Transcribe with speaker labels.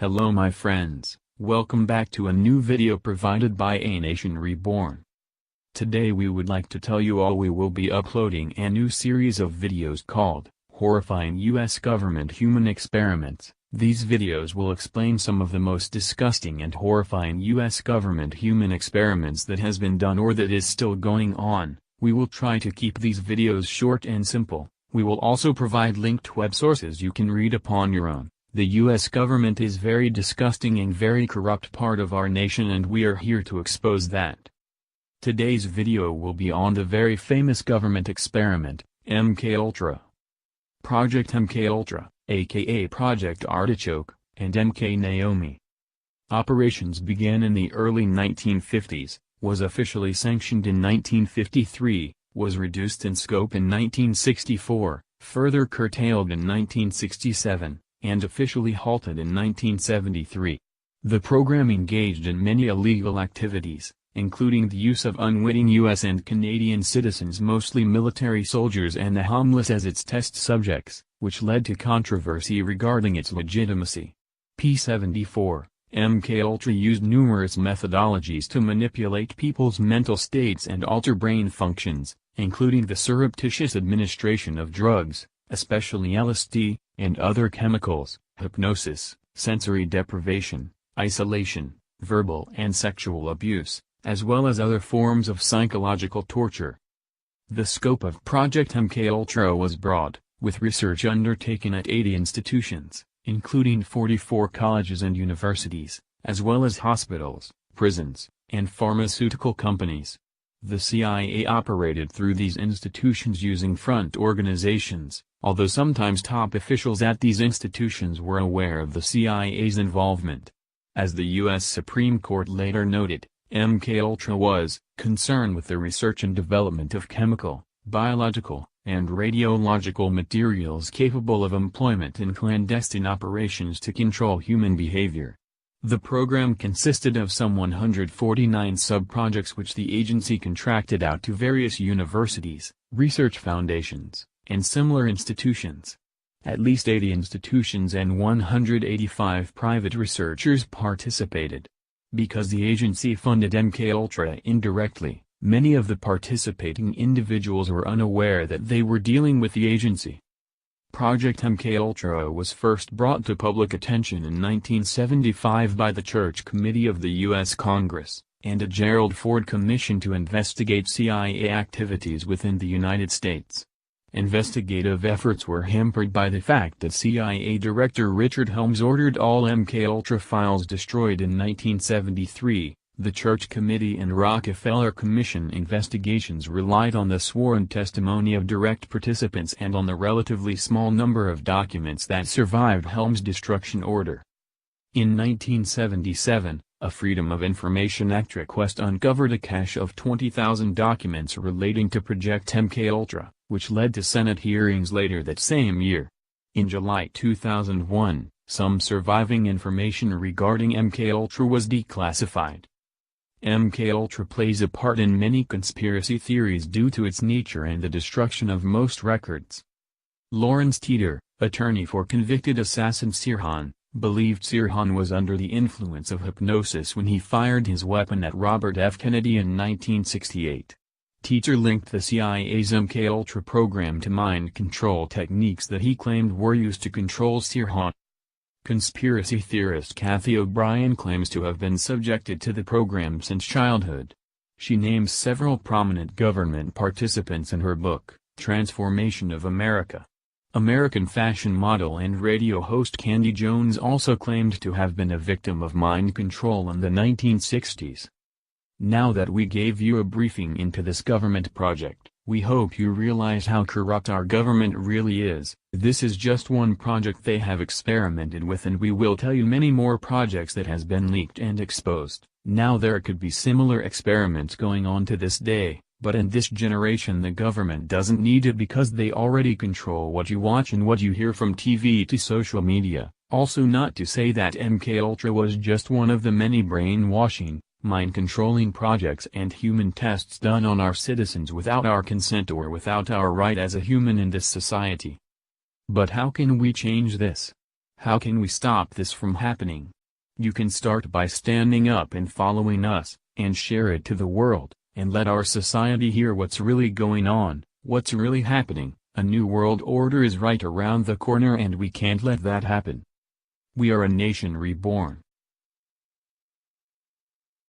Speaker 1: Hello my friends, welcome back to a new video provided by A Nation Reborn. Today we would like to tell you all we will be uploading a new series of videos called Horrifying U.S. Government Human Experiments. These videos will explain some of the most disgusting and horrifying U.S. government human experiments that has been done or that is still going on. We will try to keep these videos short and simple. We will also provide linked web sources you can read upon your own. The U.S. government is very disgusting and very corrupt part of our nation, and we are here to expose that. Today's video will be on the very famous government experiment, MkUltra. Project MkUltra, aka Project Artichoke, and NAOMI. Operations began in the early 1950s, was officially sanctioned in 1953, was reduced in scope in 1964, further curtailed in 1967, and officially halted in 1973. The program engaged in many illegal activities, including the use of unwitting U.S. and Canadian citizens, mostly military soldiers, and the homless as its test subjects, which led to controversy regarding its legitimacy. P-74, MkUltra used numerous methodologies to manipulate people's mental states and alter brain functions, including the surreptitious administration of drugs, especially LSD, and other chemicals, hypnosis, sensory deprivation, isolation, verbal and sexual abuse, as well as other forms of psychological torture. The scope of Project MkUltra was broad, with research undertaken at 80 institutions, including 44 colleges and universities, as well as hospitals, prisons, and pharmaceutical companies. The CIA operated through these institutions using front organizations, although sometimes top officials at these institutions were aware of the CIA's involvement. As the U.S. Supreme Court later noted, MkUltra was concerned with the research and development of chemical, biological, and radiological materials capable of employment in clandestine operations to control human behavior. The program consisted of some 149 sub-projects which the agency contracted out to various universities, research foundations, and similar institutions. At least 80 institutions and 185 private researchers participated. Because the agency funded MkUltra indirectly, many of the participating individuals were unaware that they were dealing with the agency. Project MkUltra was first brought to public attention in 1975 by the Church Committee of the U.S. Congress, and a Gerald Ford Commission to investigate CIA activities within the United States. Investigative efforts were hampered by the fact that CIA Director Richard Helms ordered all MkUltra files destroyed in 1973. The Church Committee and Rockefeller Commission investigations relied on the sworn testimony of direct participants and on the relatively small number of documents that survived Helms' destruction order. In 1977, a Freedom of Information Act request uncovered a cache of 20,000 documents relating to Project MkUltra, which led to Senate hearings later that same year. In July 2001, some surviving information regarding MkUltra was declassified. MkUltra plays a part in many conspiracy theories due to its nature and the destruction of most records. Lawrence Teeter, attorney for convicted assassin Sirhan, believed Sirhan was under the influence of hypnosis when he fired his weapon at Robert F. Kennedy in 1968. Teeter linked the CIA's MkUltra program to mind control techniques that he claimed were used to control Sirhan. Conspiracy theorist Kathy O'Brien claims to have been subjected to the program since childhood. She names several prominent government participants in her book, Transformation of America. American fashion model and radio host Candy Jones also claimed to have been a victim of mind control in the 1960s. Now that we gave you a briefing into this government project, we hope you realize how corrupt our government really is. This is just one project they have experimented with, and we will tell you many more projects that has been leaked and exposed. Now there could be similar experiments going on to this day, but in this generation the government doesn't need it because they already control what you watch and what you hear from TV to social media. Also, not to say that MkUltra was just one of the many brainwashing, mind-controlling projects and human tests done on our citizens without our consent or without our right as a human in this society. But how can we change this? How can we stop this from happening? You can start by standing up and following us, and share it to the world, and let our society hear what's really going on, what's really happening. A new world order is right around the corner and we can't let that happen. We are a nation reborn.